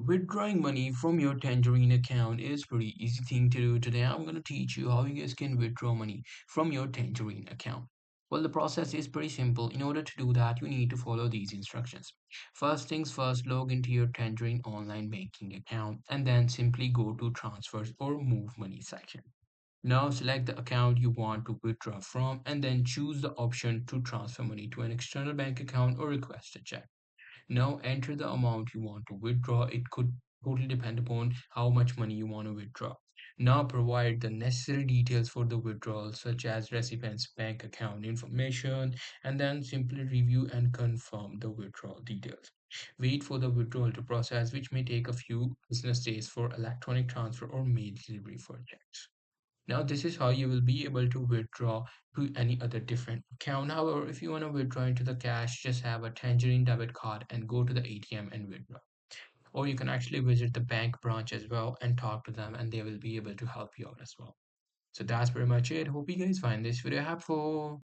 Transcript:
Withdrawing money from your Tangerine account is pretty easy thing to do. Today I'm going to teach you how you guys can withdraw money from your Tangerine account. Well, the process is pretty simple. In order to do that, you need to follow these instructions. First things first, log into your Tangerine online banking account and then simply go to transfers or move money section. Now select the account you want to withdraw from and then choose the option to transfer money to an external bank account or request a check. Now enter the amount you want to withdraw. It could totally depend upon how much money you want to withdraw. Now provide the necessary details for the withdrawal, such as recipient's bank account information, and then simply review and confirm the withdrawal details. Wait for the withdrawal to process, which may take a few business days for electronic transfer or mail delivery for checks. Now, this is how you will be able to withdraw to any other different account. However, if you want to withdraw into the cash, just have a Tangerine debit card and go to the ATM and withdraw. Or you can actually visit the bank branch as well and talk to them, and they will be able to help you out as well. So that's pretty much it. Hope you guys find this video helpful.